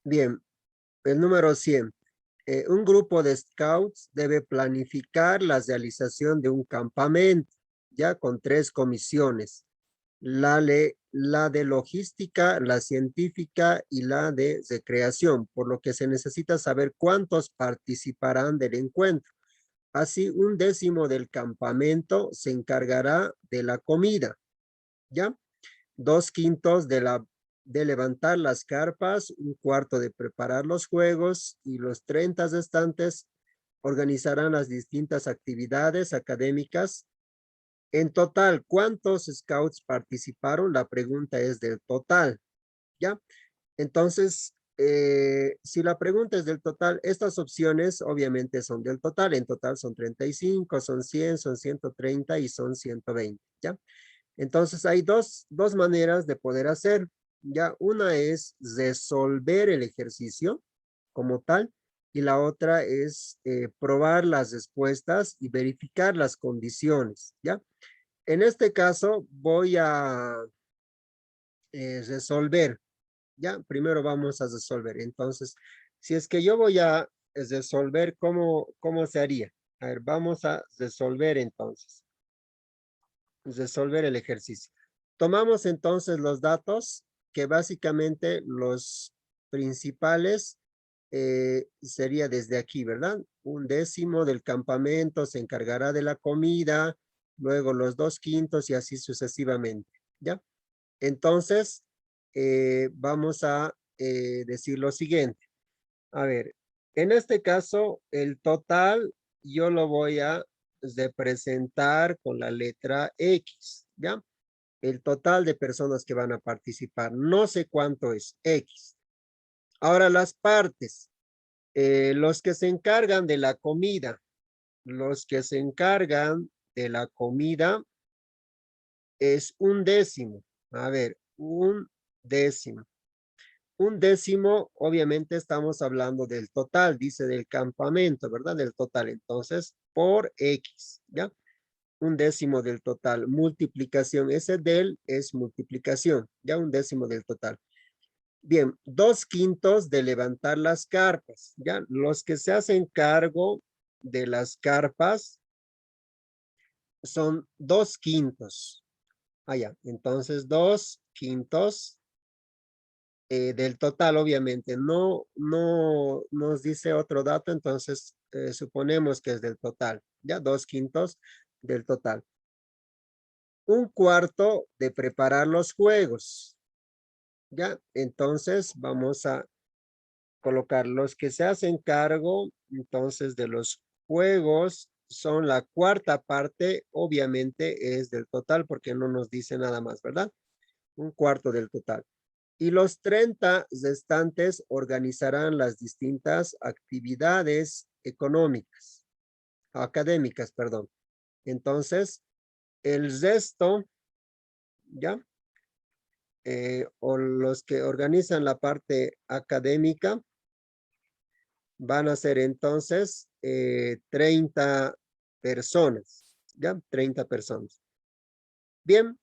Bien, el número 100. Un grupo de scouts debe planificar la realización de un campamento, ya con 3 comisiones. La de logística, la científica y la de recreación, por lo que se necesita saber cuántos participarán del encuentro. Así, un décimo del campamento se encargará de la comida, ¿ya? Dos quintos de levantar las carpas, un cuarto de preparar los juegos y los 30 restantes organizarán las distintas actividades académicas. En total, ¿cuántos scouts participaron? La pregunta es del total, ¿ya? Entonces, si la pregunta es del total, estas opciones obviamente son del total. En total son 35, son 100, son 130 y son 120, ¿ya? Entonces, hay dos maneras de poder hacer, ¿ya? Una es resolver el ejercicio como tal, y la otra es probar las respuestas y verificar las condiciones, ¿ya? En este caso, voy a resolver, ¿ya? Primero vamos a resolver. Entonces, si es que yo voy a resolver, ¿cómo se haría? A ver, vamos a resolver entonces. Resolver el ejercicio. Tomamos entonces los datos, que básicamente los principales sería desde aquí, ¿verdad? Un décimo del campamento se encargará de la comida, luego los dos quintos y así sucesivamente, ¿ya? Entonces, vamos a decir lo siguiente. A ver, en este caso, el total yo lo voy a representar con la letra X, ¿ya? El total de personas que van a participar. No sé cuánto es X. Ahora las partes. Los que se encargan de la comida. Los que se encargan de la comida es un décimo. A ver, un décimo. Un décimo, obviamente estamos hablando del total, dice del campamento, ¿verdad? Del total. Entonces, por X, ¿ya? Un décimo del total. Multiplicación, ese del es multiplicación, ya un décimo del total. Bien, dos quintos de levantar las carpas, ¿ya? Los que se hacen cargo de las carpas son dos quintos. Ya. Entonces, dos quintos del total, obviamente. No nos dice otro dato, entonces suponemos que es del total, ¿ya? Dos quintos del total. Un cuarto de preparar los juegos, ¿ya? Entonces vamos a colocar los que se hacen cargo, entonces, de los juegos son la cuarta parte, obviamente es del total porque no nos dice nada más, ¿verdad? Un cuarto del total. Y los 30 restantes organizarán las distintas actividades económicas, académicas, perdón. Entonces, el resto, ¿ya? O los que organizan la parte académica van a ser entonces 30 personas, ¿ya? 30 personas. Bien,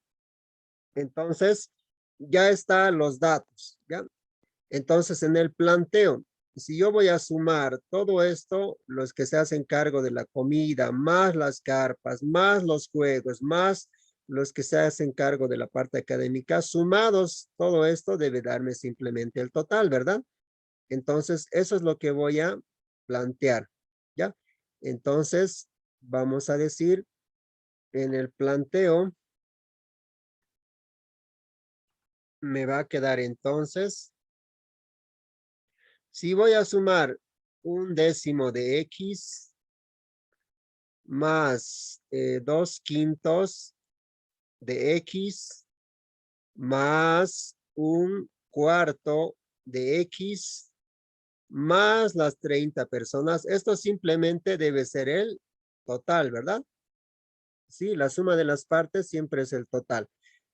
entonces ya están los datos, ¿ya? Entonces, en el planteo, si yo voy a sumar todo esto, los que se hacen cargo de la comida, más las carpas, más los juegos, más los que se hacen cargo de la parte académica, sumados, todo esto debe darme simplemente el total, ¿verdad? Entonces, eso es lo que voy a plantear, ¿ya? Entonces, vamos a decir, en el planteo, me va a quedar entonces, si voy a sumar un décimo de X más dos quintos de X más un cuarto de X más las 30 personas. Esto simplemente debe ser el total, ¿verdad? Sí, la suma de las partes siempre es el total.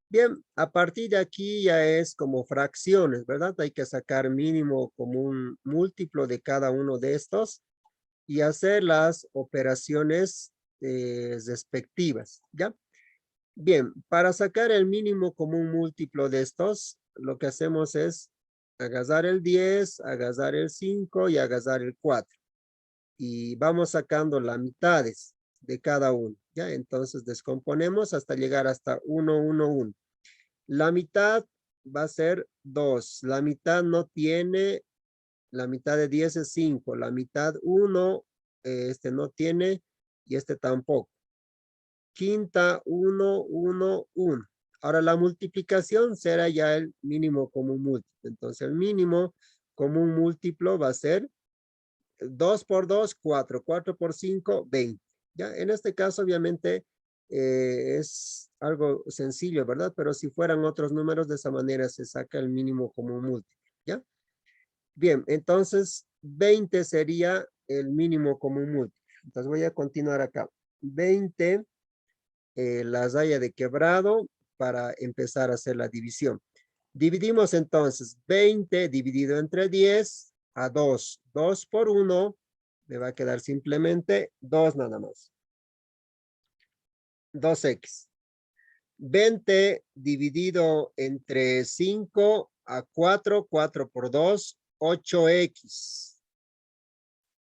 Bien, a partir de aquí ya es como fracciones, ¿verdad? Hay que sacar mínimo como un múltiplo de cada uno de estos y hacer las operaciones respectivas, ¿ya? Bien, para sacar el mínimo común múltiplo de estos, lo que hacemos es Agasar el 10, agasar el 5 y agasar el 4. Y vamos sacando las mitades de cada uno, ¿ya? Entonces descomponemos hasta llegar hasta 1, 1, 1. La mitad va a ser 2. La mitad no tiene, la mitad de 10 es 5. La mitad 1, este no tiene y este tampoco. Quinta, 1, 1, 1. Ahora la multiplicación será ya el mínimo común múltiplo. Entonces el mínimo común múltiplo va a ser 2 por 2, 4. 4 por 5, 20. ¿Ya? En este caso, obviamente, es algo sencillo, ¿verdad? Pero si fueran otros números, de esa manera se saca el mínimo común múltiplo. ¿Ya? Bien, entonces 20 sería el mínimo común múltiplo. Entonces voy a continuar acá. 20, la raya de quebrado para empezar a hacer la división. Dividimos entonces 20 dividido entre 10 a 2. 2 por 1 me va a quedar simplemente 2 nada más. 2x. 20 dividido entre 5 a 4. 4 por 2, 8x.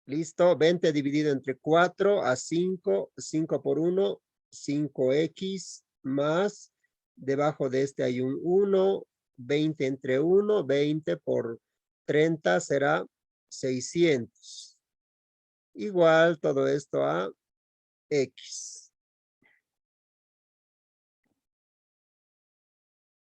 Listo. 20 dividido entre 4 a 5. 5 por 1, 5x más. Debajo de este hay un 1. 20 entre 1, 20 por 30 será 600. Igual todo esto a x.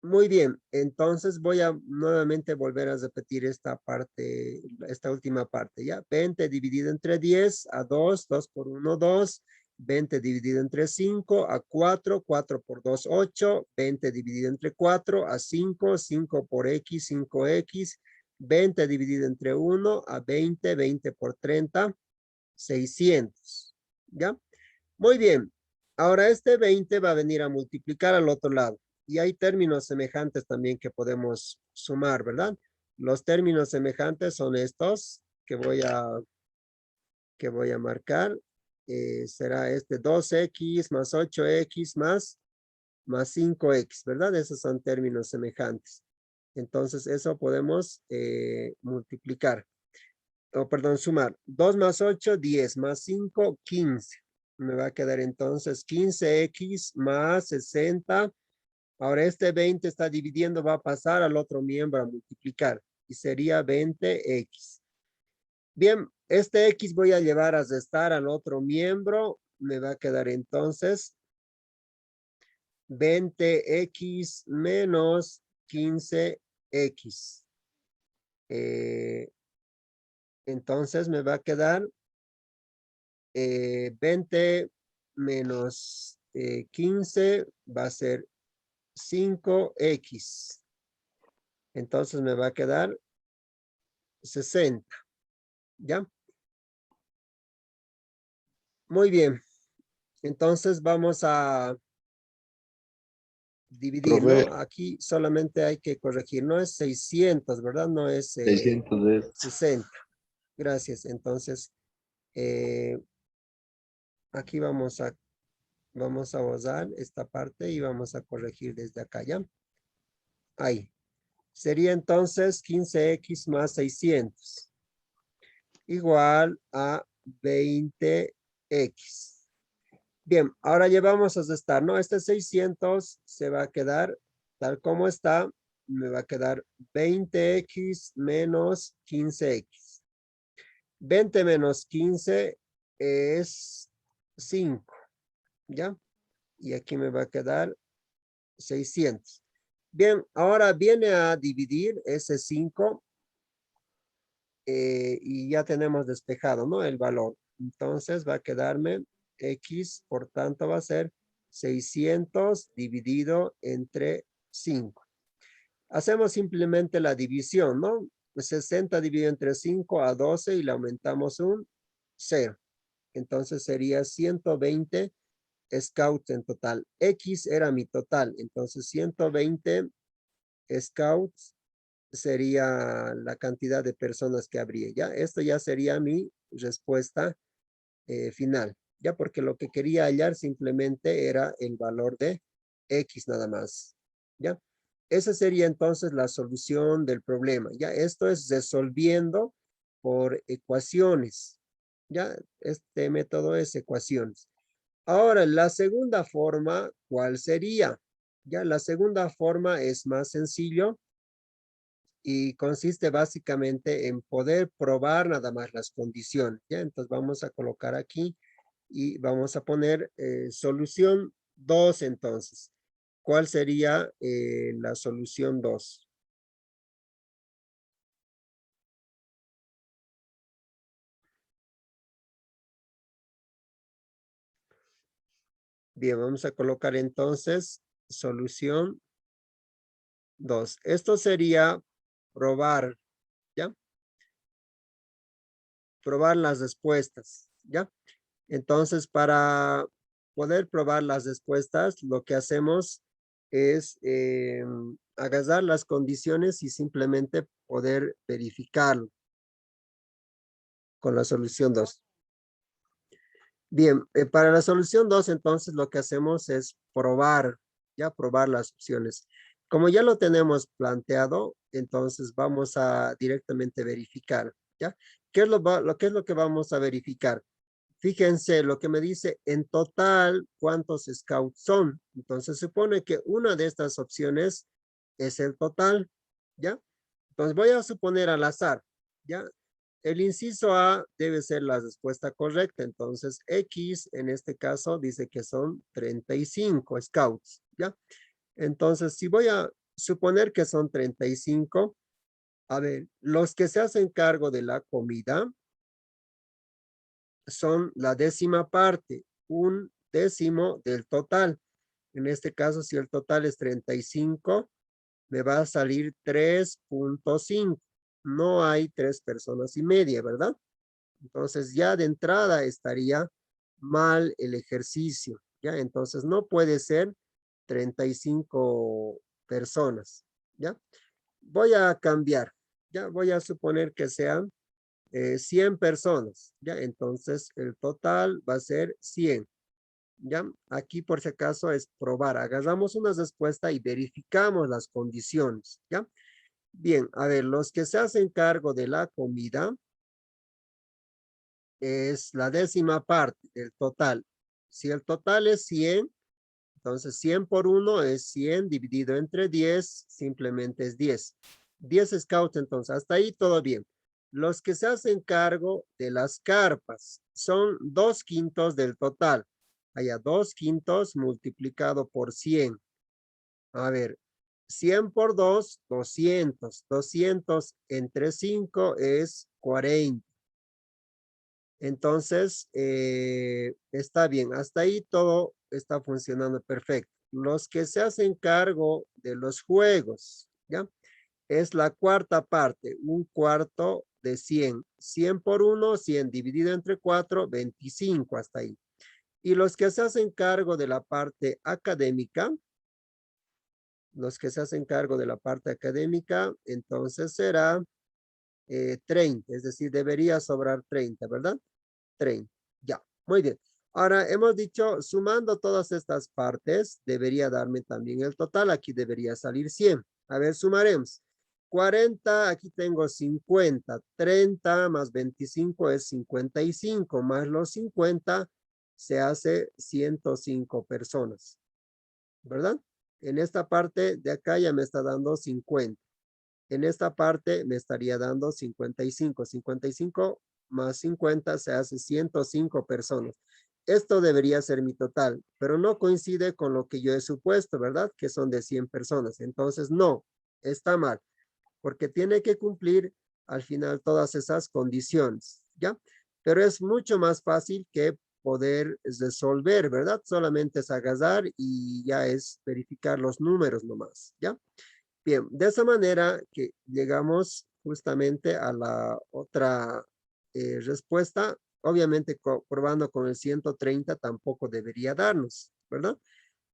Muy bien, entonces voy a nuevamente volver a repetir esta parte, esta última parte, ¿ya? 20 dividido entre 10 a 2, 2 por 1, 2. 20 dividido entre 5 a 4, 4 por 2, 8. 20 dividido entre 4 a 5, 5 por x, 5x. 20 dividido entre 1 a 20, 20 por 30, 600. ¿Ya? Muy bien. Ahora este 20 va a venir a multiplicar al otro lado. Y hay términos semejantes también que podemos sumar, ¿verdad? Los términos semejantes son estos que voy a marcar. Será este 2x más 8x más 5x, ¿verdad? Esos son términos semejantes. Entonces eso podemos multiplicar. Perdón, sumar. 2 más 8, 10 más 5, 15. Me va a quedar entonces 15x más 60. Ahora este 20 está dividiendo, va a pasar al otro miembro a multiplicar. Y sería 20x. Bien, este x voy a llevar a restar al otro miembro. Me va a quedar entonces 20x menos 15x. Entonces me va a quedar 20 menos 15 va a ser 5x. Entonces me va a quedar 60. ¿Ya? Muy bien. Entonces vamos a dividir, Profe, ¿no? Aquí solamente hay que corregir. No es 600, ¿verdad? No es 600 es 60. Gracias. Entonces, eh, aquí vamos a borrar esta parte y vamos a corregir desde acá, ¿ya? Ahí. Sería entonces 15x más 600. Igual a 20x. Bien, ahora llevamos a restar, ¿no? Este 600 se va a quedar tal como está. Me va a quedar 20x menos 15x. 20 menos 15 es 5, ¿ya? Y aquí me va a quedar 600. Bien, ahora viene a dividir ese 5 y ya tenemos despejado, ¿no? El valor. Entonces va a quedarme x, por tanto va a ser 600 dividido entre 5. Hacemos simplemente la división, ¿no? 60 dividido entre 5 a 12 y le aumentamos un 0. Entonces sería 120 scouts en total. X era mi total, entonces 120 scouts sería la cantidad de personas que habría, ¿ya? Esto ya sería mi respuesta final, ¿ya? Porque lo que quería hallar simplemente era el valor de X nada más, ¿ya? esa sería entonces la solución del problema. Ya, esto es resolviendo por ecuaciones. Ya, este método es ecuaciones. Ahora, la segunda forma, ¿cuál sería? Ya, la segunda forma es más sencillo y consiste básicamente en poder probar nada más las condiciones. Ya, entonces vamos a colocar aquí y vamos a poner solución 2 entonces. ¿Cuál sería la solución 2? Bien, vamos a colocar entonces solución 2. Esto sería probar, ¿ya? Probar las respuestas, ¿ya? Entonces, para poder probar las respuestas, lo que hacemos es agarrar las condiciones y simplemente poder verificarlo con la solución 2. Bien, para la solución 2, entonces lo que hacemos es probar, ya probar las opciones. Como ya lo tenemos planteado, entonces vamos a directamente verificar, ¿ya? ¿Qué es lo que vamos a verificar? Fíjense lo que me dice en total cuántos scouts son. Entonces supone que una de estas opciones es el total, ¿ya? Entonces voy a suponer al azar, ¿ya? El inciso A debe ser la respuesta correcta. Entonces X en este caso dice que son 35 scouts, ¿ya? Entonces si voy a suponer que son 35, a ver, los que se hacen cargo de la comida son la décima parte, un décimo del total. En este caso, si el total es 35, me va a salir 3.5. No hay 3,5 personas, ¿verdad? Entonces ya de entrada estaría mal el ejercicio, ¿ya? Entonces no puede ser 35 personas, ¿ya? Voy a cambiar, ya voy a suponer que sean 100 personas, ¿ya? Entonces, el total va a ser 100, ¿ya? Aquí, por si acaso, es probar. Agarramos una respuesta y verificamos las condiciones, ¿ya? Bien, a ver, los que se hacen cargo de la comida es la décima parte del total. Si el total es 100, entonces 100 por 1 es 100 dividido entre 10, simplemente es 10. 10 scouts, entonces, hasta ahí todo bien. Los que se hacen cargo de las carpas son 2/5 del total. Allá, 2/5 multiplicado por 100. A ver, 100 por 2, 200. 200 entre 5 es 40. Entonces, está bien. Hasta ahí todo está funcionando perfecto. Los que se hacen cargo de los juegos, ¿ya? Es la cuarta parte, un cuarto de 100. 100 por 1, 100 dividido entre 4, 25 hasta ahí. Y los que se hacen cargo de la parte académica, entonces será 30, es decir, debería sobrar 30, ¿verdad? 30. Ya, muy bien. Ahora hemos dicho, sumando todas estas partes, debería darme también el total. Aquí debería salir 100. A ver, sumaremos. 40, aquí tengo 50. 30 más 25 es 55. Más los 50 se hace 105 personas. ¿Verdad? En esta parte de acá ya me está dando 50. En esta parte me estaría dando 55. 55 más 50 se hace 105 personas. Esto debería ser mi total, pero no coincide con lo que yo he supuesto, ¿verdad? Que son de 100 personas. Entonces, no, está mal, porque tiene que cumplir al final todas esas condiciones, ¿ya? Pero es mucho más fácil que poder resolver, ¿verdad? Solamente es agarrar y ya es verificar los números nomás, ¿ya? Bien, de esa manera que llegamos justamente a la otra respuesta. Obviamente, probando con el 130 tampoco debería darnos, ¿verdad?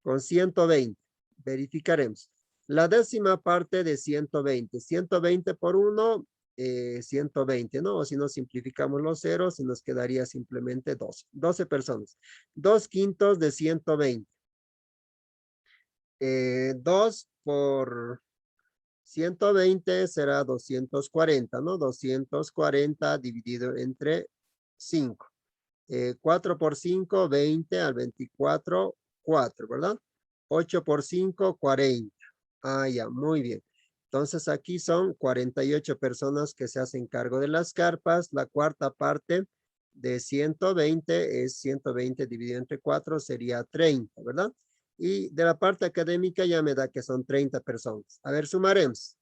Con 120, verificaremos. La décima parte de 120, 120 por 1, 120, ¿no? O si no simplificamos los ceros, y nos quedaría simplemente 12 personas. 2/5 de 120. 2 por 120 será 240, ¿no? 240 dividido entre 5. 4 por 5, 20 al 24, 4, ¿verdad? 8 por 5, 40. Ah, ya, muy bien. Entonces aquí son 48 personas que se hacen cargo de las carpas. La cuarta parte de 120 es 120 dividido entre 4, sería 30, ¿verdad? Y de la parte académica ya me da que son 30 personas. A ver, sumaremos.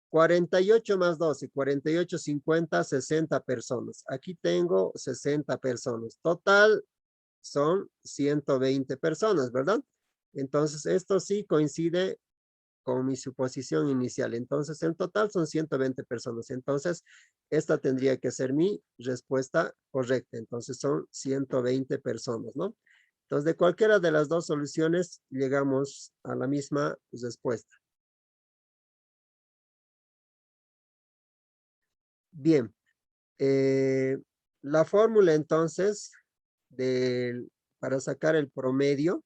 48 más 12, 48, 50, 60 personas. Aquí tengo 60 personas. Total son 120 personas, ¿verdad? Entonces, esto sí coincide con mi suposición inicial. Entonces, en total son 120 personas. Entonces, esta tendría que ser mi respuesta correcta. Entonces, son 120 personas, ¿no? Entonces, de cualquiera de las dos soluciones, llegamos a la misma respuesta. Bien. La fórmula entonces para sacar el promedio,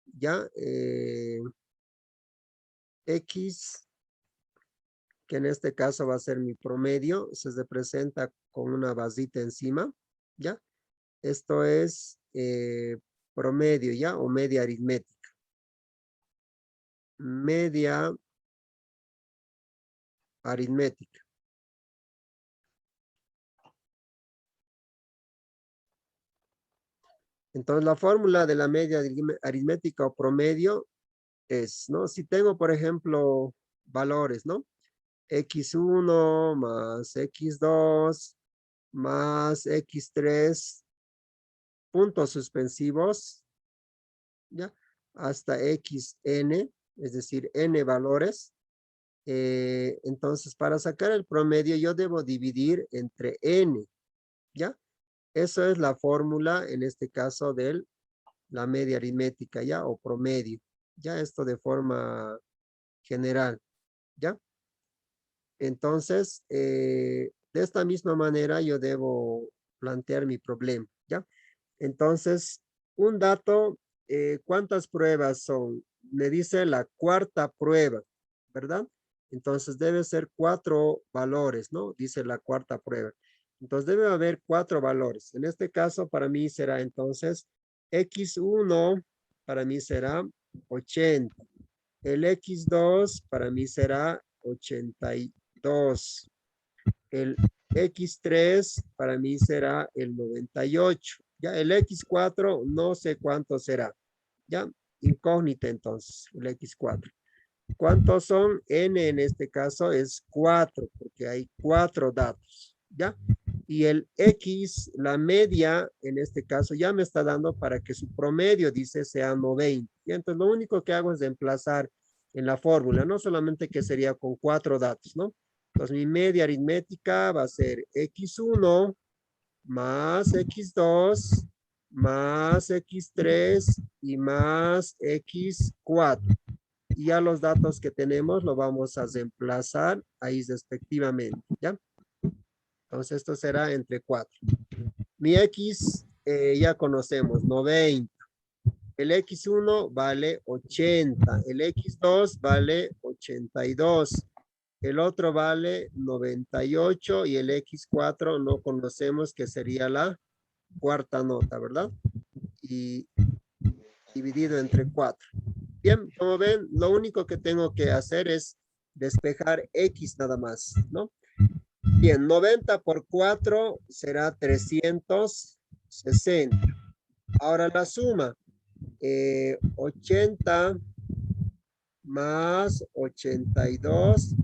ya, X, que en este caso va a ser mi promedio, se representa con una basita encima, ya. Esto es promedio, ya, o media aritmética. Media aritmética. Entonces, la fórmula de la media aritmética o promedio es, ¿no? Si tengo, por ejemplo, valores, ¿no? X1 más X2 más X3, puntos suspensivos, ¿ya? Hasta Xn, es decir, n valores. Entonces, para sacar el promedio, yo debo dividir entre n, ¿ya? Eso es la fórmula, en este caso, de la media aritmética, ¿ya? O promedio, ¿ya? Esto de forma general, ¿ya? Entonces, de esta misma manera yo debo plantear mi problema, ¿ya? Entonces, un dato, ¿cuántas pruebas son? Me dice la cuarta prueba, ¿verdad? Entonces, debe ser 4 valores, ¿no? Dice la cuarta prueba. Entonces, debe haber 4 valores. En este caso, para mí será entonces, X1 para mí será 80. El X2 para mí será 82. El X3 para mí será el 98. Ya, el X4 no sé cuánto será. Ya, incógnita entonces, el X4. ¿Cuántos son? N en este caso es 4, porque hay 4 datos. ¿Ya? Y el X, la media, en este caso, ya me está dando para que su promedio, dice, sea 90. Y entonces lo único que hago es reemplazar en la fórmula, no solamente que sería con 4 datos, ¿no? Entonces mi media aritmética va a ser X1 más X2 más X3 y más X4. Y ya los datos que tenemos lo vamos a reemplazar ahí respectivamente, ¿ya? Entonces esto será entre 4. Mi X ya conocemos, 90. El X1 vale 80. El X2 vale 82. El otro vale 98 y el X4 no conocemos, que sería la cuarta nota, ¿verdad? Y dividido entre 4. Bien, como ven, lo único que tengo que hacer es despejar X nada más, ¿no? Bien, 90 por 4 será 360. Ahora la suma, 80 más 82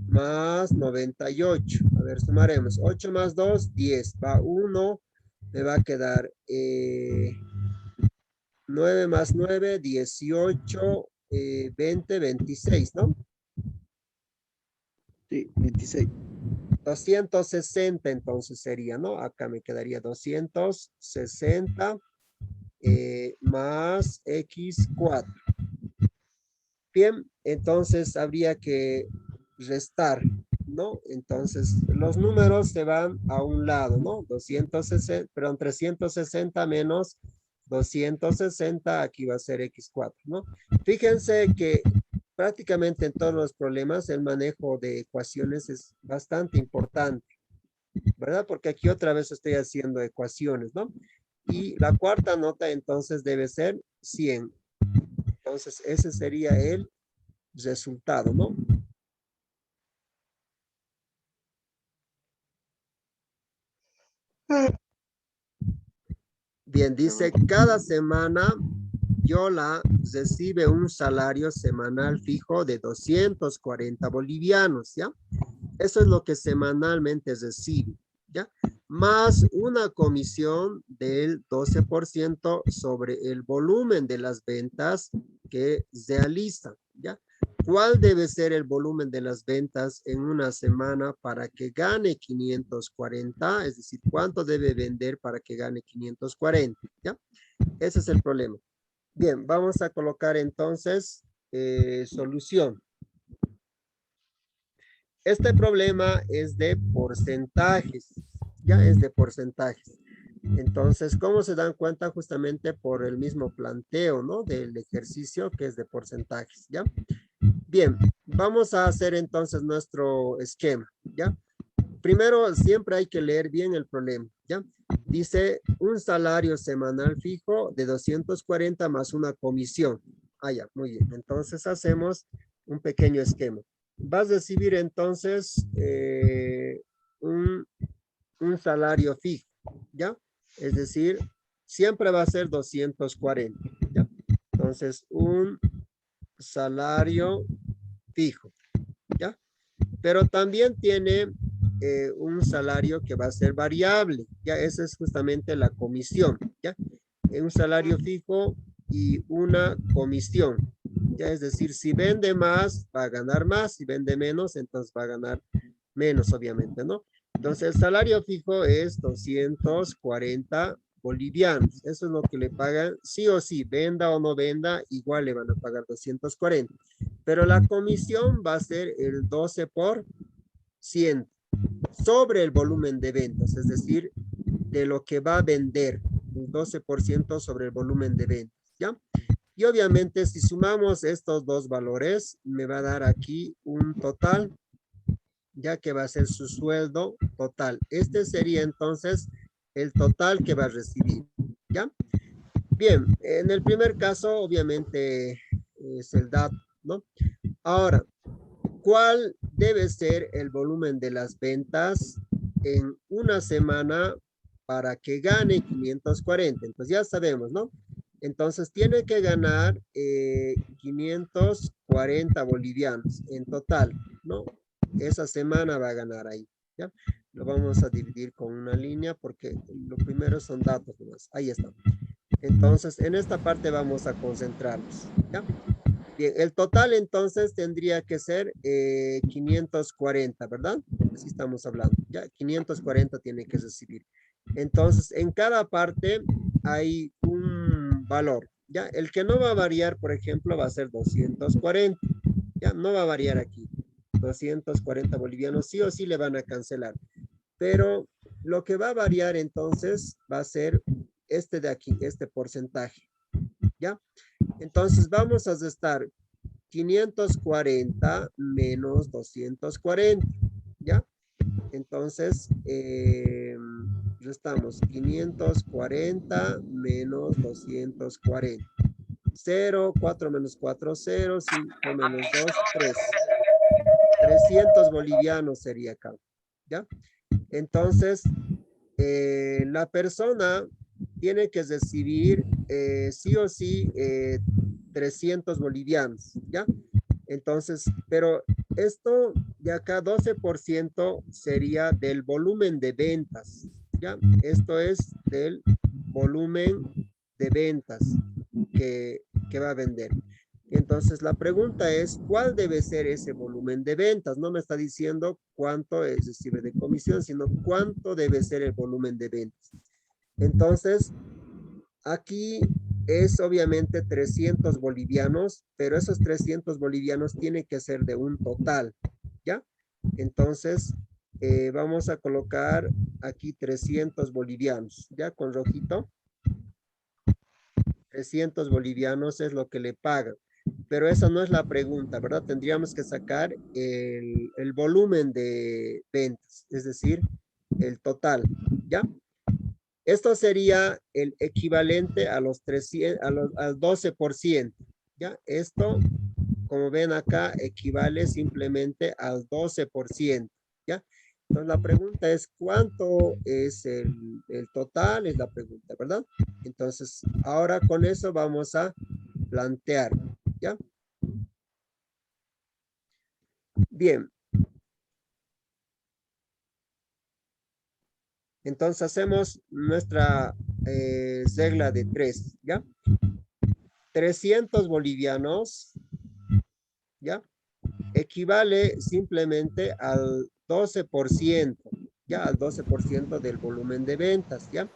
más 98. A ver, sumaremos. 8 más 2, 10. Va 1, me va a quedar 9 más 9, 18, 20, 26, ¿no? Sí, 26. 260 entonces sería, ¿no? Acá me quedaría 260 más X4. Bien, entonces habría que restar, ¿no? Entonces los números se van a un lado, ¿no? 260, perdón, 360 menos 260, aquí va a ser X4, ¿no? Fíjense que prácticamente en todos los problemas el manejo de ecuaciones es bastante importante, ¿verdad? Porque aquí otra vez estoy haciendo ecuaciones, ¿no? Y la cuarta nota entonces debe ser 100. Entonces ese sería el resultado, ¿no? Bien, dice, cada semana Yola recibe un salario semanal fijo de 240 bolivianos, ¿ya? Eso es lo que semanalmente recibe, ¿ya? Más una comisión del 12% sobre el volumen de las ventas que realiza, ¿ya? ¿Cuál debe ser el volumen de las ventas en una semana para que gane 540? Es decir, ¿cuánto debe vender para que gane 540? ¿Ya? Ese es el problema. Bien, vamos a colocar entonces solución. Este problema es de porcentajes, ya es de porcentajes. Entonces, ¿cómo se dan cuenta? Justamente por el mismo planteo, ¿no? Del ejercicio que es de porcentajes, ¿ya? Bien, vamos a hacer entonces nuestro esquema, ¿ya? Primero, siempre hay que leer bien el problema, ¿ya? Dice un salario semanal fijo de 240 más una comisión. Ah, ya, muy bien. Entonces hacemos un pequeño esquema. Vas a recibir entonces un, un salario fijo, ¿ya? Es decir, siempre va a ser 240, ¿ya? Entonces, un salario fijo, ¿ya? Pero también tiene un salario que va a ser variable, ya esa es justamente la comisión, ya un salario fijo y una comisión, ya es decir, si vende más va a ganar más, si vende menos entonces va a ganar menos obviamente, ¿no? Entonces el salario fijo es 240 bolivianos, eso es lo que le pagan, sí o sí, venda o no venda, igual le van a pagar 240, pero la comisión va a ser el 12% sobre el volumen de ventas, es decir, de lo que va a vender, el 12% sobre el volumen de ventas, ¿ya? Y obviamente si sumamos estos dos valores, me va a dar aquí un total, ya que va a ser su sueldo total. Este sería entonces el total que va a recibir, ¿ya? Bien, en el primer caso, obviamente, es el dato, ¿no? Ahora, ¿cuál debe ser el volumen de las ventas en una semana para que gane 540? Entonces ya sabemos, ¿no? Entonces tiene que ganar 540 bolivianos en total, ¿no? Esa semana va a ganar ahí, ¿ya? Lo vamos a dividir con una línea porque lo primero son datos más. Ahí está. Entonces, en esta parte vamos a concentrarnos, ¿ya? Bien, el total entonces tendría que ser 540, ¿verdad? Así estamos hablando. Ya, 540 tiene que recibir. Entonces, en cada parte hay un valor. Ya, el que no va a variar, por ejemplo, va a ser 240. Ya, no va a variar aquí. 240 bolivianos sí o sí le van a cancelar. Pero lo que va a variar entonces va a ser este de aquí, este porcentaje. ¿Ya? Entonces vamos a restar 540 menos 240, ¿ya? Entonces, restamos 540 menos 240. 0, 4 menos 4, 0, 5 menos 2, 3. 300 bolivianos sería acá, ¿ya? Entonces, la persona tiene que recibir sí o sí 300 bolivianos, ¿ya? Entonces, pero esto de acá 12% sería del volumen de ventas, ¿ya? Esto es del volumen de ventas que va a vender. Entonces, la pregunta es, ¿cuál debe ser ese volumen de ventas? No me está diciendo cuánto es recibe de comisión, sino cuánto debe ser el volumen de ventas. Entonces, aquí es obviamente 300 bolivianos, pero esos 300 bolivianos tienen que ser de un total, ¿ya? Entonces, vamos a colocar aquí 300 bolivianos, ¿ya? Con rojito. 300 bolivianos es lo que le pagan. pero esa no es la pregunta, ¿verdad? Tendríamos que sacar el volumen de ventas, es decir, el total, ¿ya? Esto sería el equivalente a los 300, al 12%, ¿ya? Esto, como ven acá, equivale simplemente al 12%, ¿ya? Entonces la pregunta es, ¿cuánto es el total? Es la pregunta, ¿verdad? Entonces, ahora con eso vamos a plantear, ¿ya? Bien, entonces hacemos nuestra regla de 3, ¿ya? 300 bolivianos, ¿ya? Equivale simplemente al 12%, ¿ya? Al 12% del volumen de ventas, ¿ya?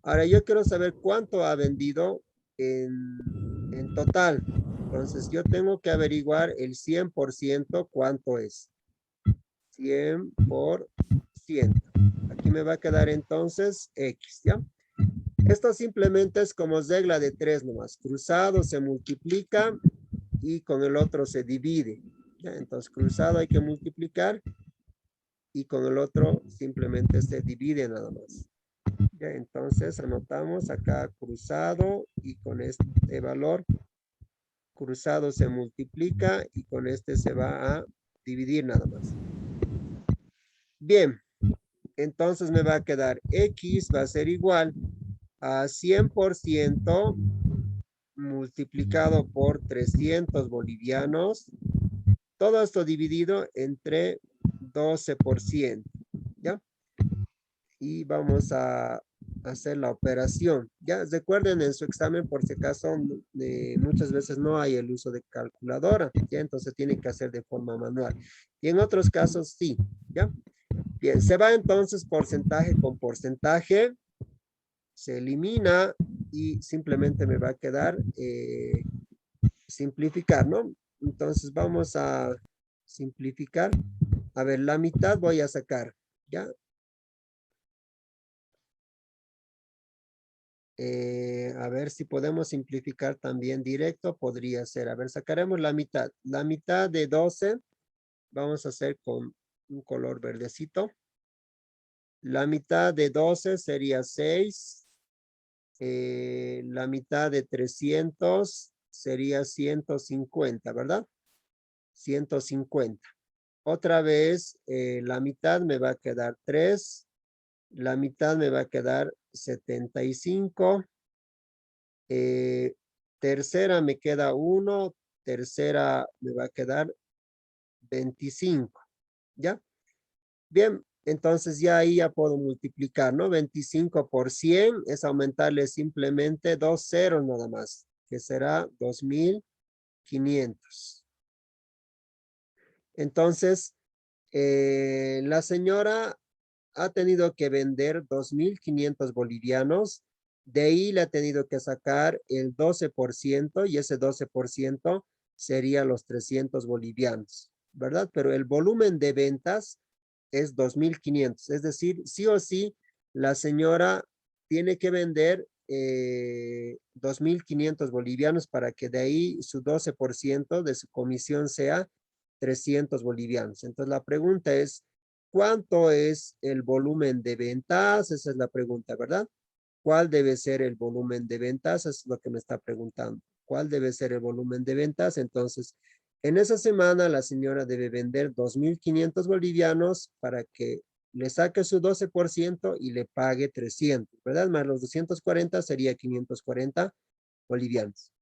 Ahora yo quiero saber cuánto ha vendido en total. Entonces yo tengo que averiguar el 100% cuánto es. 100%. Aquí me va a quedar entonces X, ¿ya? Esto simplemente es como regla de 3 nomás. Cruzado se multiplica y con el otro se divide, ¿ya? Entonces cruzado hay que multiplicar y con el otro simplemente se divide nada más. ¿Ya? Entonces anotamos acá cruzado y con este valor cruzado se multiplica y con este se va a dividir nada más. Bien, entonces me va a quedar X va a ser igual a 100% multiplicado por 300 bolivianos. Todo esto dividido entre 12%, ¿ya? Y vamos a hacer la operación. Ya recuerden en su examen, por si acaso, muchas veces no hay el uso de calculadora, ¿ya? Entonces tienen que hacer de forma manual. Y en otros casos sí, ¿ya? Bien, se va entonces porcentaje con porcentaje, se elimina y simplemente me va a quedar simplificar, ¿no? Entonces vamos a simplificar. A ver, la mitad voy a sacar, ¿ya? A ver si podemos simplificar también directo, podría ser. A ver, sacaremos la mitad. La mitad de 12 vamos a hacer con un color verdecito. La mitad de 12 sería 6. La mitad de 300 sería 150, ¿verdad? 150. Otra vez, la mitad me va a quedar 3. La mitad me va a quedar 75. Tercera me queda 1. Tercera me va a quedar 25. ¿Ya? Bien, entonces ya ahí ya puedo multiplicar, ¿no? 25 por 100 es aumentarle simplemente 2 ceros nada más, que será 2500. Entonces, la señora ha tenido que vender 2.500 bolivianos. De ahí le ha tenido que sacar el 12% y ese 12% sería los 300 bolivianos, ¿verdad? Pero el volumen de ventas es 2.500. Es decir, sí o sí, la señora tiene que vender 2.500 bolivianos para que de ahí su 12% de su comisión sea 300 bolivianos. Entonces la pregunta es, ¿cuánto es el volumen de ventas? Esa es la pregunta, ¿verdad? ¿Cuál debe ser el volumen de ventas? Eso es lo que me está preguntando. ¿Cuál debe ser el volumen de ventas? Entonces, en esa semana la señora debe vender 2.500 bolivianos para que le saque su 12% y le pague 300, ¿verdad? Más los 240 sería 540 bolivianos.